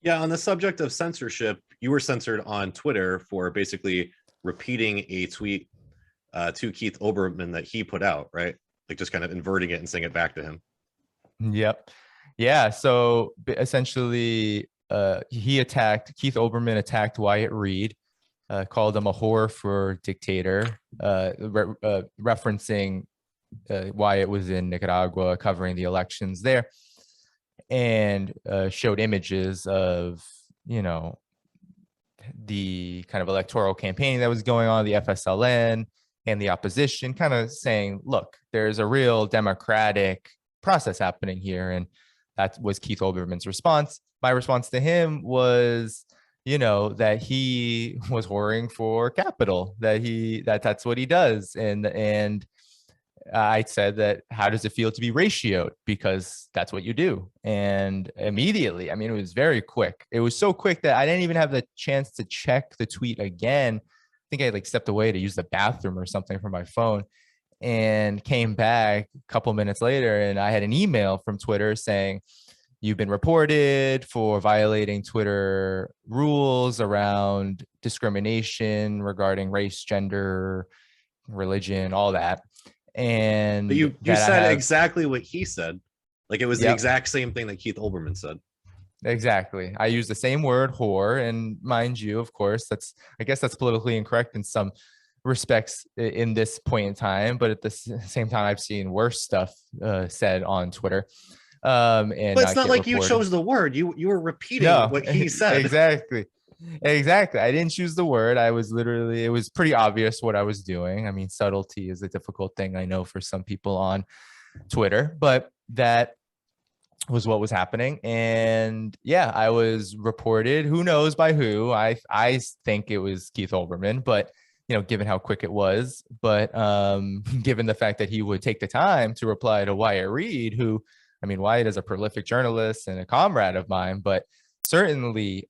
Yeah, on the subject of censorship, you were censored on Twitter for basically repeating a tweet to Keith Olbermann that he put out, right? Like just kind of inverting it and saying it back to him. Yep. Yeah. So essentially, Keith Olbermann attacked Wyatt Reed, called him a whore for dictator, referencing Wyatt was in Nicaragua covering the elections there, and showed images of, you know, the kind of electoral campaign that was going on, the FSLN and the opposition, kind of saying, look, there's a real democratic process happening here. And that was Keith Olbermann's response. My response to him was, you know, that he was whoring for capital, that's what he does. And I said that, how does it feel to be ratioed? Because that's what you do. And immediately, I mean, it was very quick. It was so quick that I didn't even have the chance to check the tweet again. I think I like stepped away to use the bathroom or something from my phone, and came back a couple minutes later. And I had an email from Twitter saying, you've been reported for violating Twitter rules around discrimination regarding race, gender, religion, all that. But And you that I said have, exactly what he said. Like it was the yep, exact same thing that Keith Olbermann said. exactly. I use the same word, whore, and mind you, of course, I guess that's politically incorrect in some respects in this point in time, but at the same time, I've seen worse stuff said on Twitter, and But it's not not get like you reported. chose the word. You were repeating No, what he said. exactly. Exactly. I didn't choose the word. I was literally, it was pretty obvious what I was doing. I mean, subtlety is a difficult thing, I know, for some people on Twitter, but that was what was happening. And yeah, I was reported, who knows by who. I think it was Keith Olbermann, but you know, given how quick it was, but given the fact that he would take the time to reply to Wyatt Reed, who, I mean, Wyatt is a prolific journalist and a comrade of mine, but certainly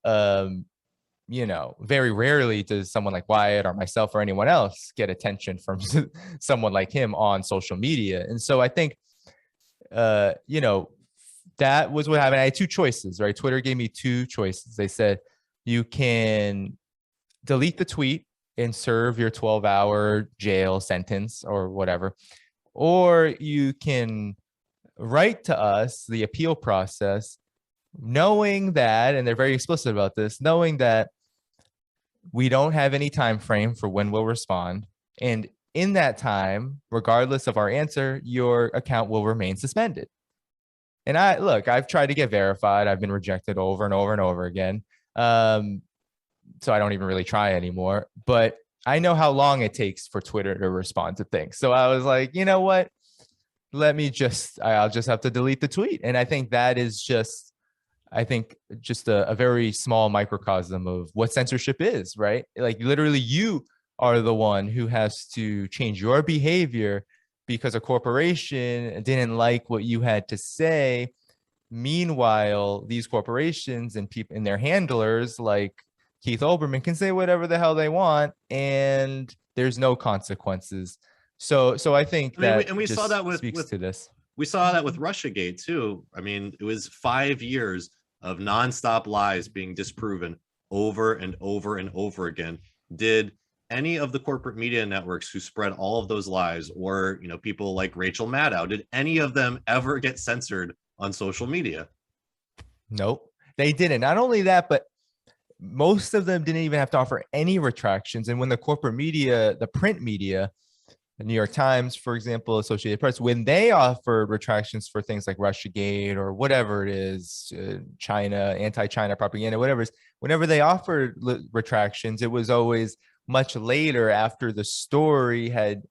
you know, very rarely does someone like Wyatt or myself or anyone else get attention from someone like him on social media. And so I think, you know, that was what happened. I had two choices, right? Twitter gave me two choices. They said, you can delete the tweet and serve your 12-hour jail sentence or whatever, or you can write to us the appeal process, knowing that, and they're very explicit about this, knowing that we don't have any time frame for when we'll respond. And in that time, regardless of our answer, your account will remain suspended. And I've tried to get verified. I've been rejected over and over and over again. So I don't even really try anymore. But I know how long it takes for Twitter to respond to things. So I was like, you know what? I'll just have to delete the tweet. And I think that is just, a very small microcosm of what censorship is, right? Like literally you are the one who has to change your behavior because a corporation didn't like what you had to say. Meanwhile, these corporations and people and their handlers like Keith Olbermann can say whatever the hell they want and there's no consequences. So I think I mean, that we saw that just speaks with to this. we saw that with Russiagate too. I mean, it was 5 years of nonstop lies being disproven over and over and over again. Did any of the corporate media networks who spread all of those lies, or people like Rachel Maddow, did any of them ever get censored on social media? Nope, they didn't. Not only that, but most of them didn't even have to offer any retractions. And when the corporate media, the print media, the New York Times, for example, Associated Press, when they offered retractions for things like Russiagate or whatever it is, China, anti-China propaganda, whatever it is, whenever they offered retractions, it was always much later after the story had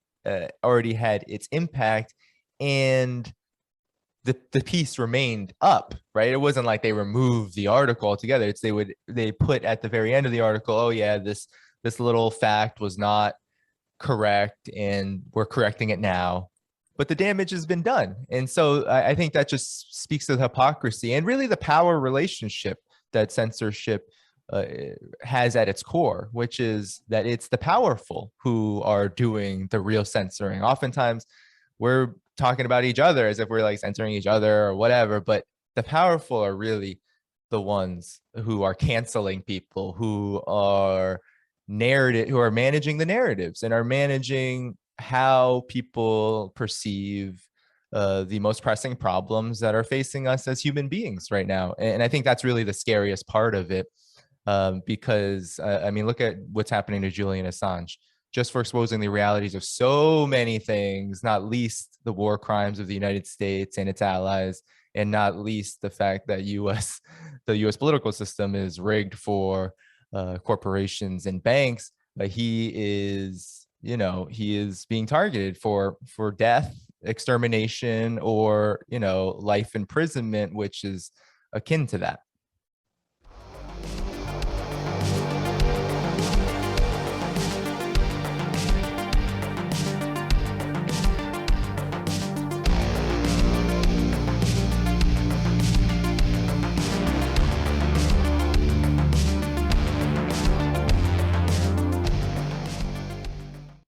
already had its impact and the piece remained up, right? It wasn't like they removed the article altogether. It's they put at the very end of the article, oh yeah, this little fact was not correct and we're correcting it now, but the damage has been done. And so I think that just speaks to the hypocrisy and really the power relationship that censorship has at its core, which is that it's the powerful who are doing the real censoring. Oftentimes we're talking about each other as if we're like censoring each other or whatever, but the powerful are really the ones who are canceling people, who are managing the narratives and are managing how people perceive the most pressing problems that are facing us as human beings right now. And I think that's really the scariest part of it, because I mean, look at what's happening to Julian Assange, just for exposing the realities of so many things, not least the war crimes of the United States and its allies, and not least the fact that the U.S. political system is rigged for corporations and banks. But he is, he is being targeted for death, extermination, or life imprisonment, which is akin to that.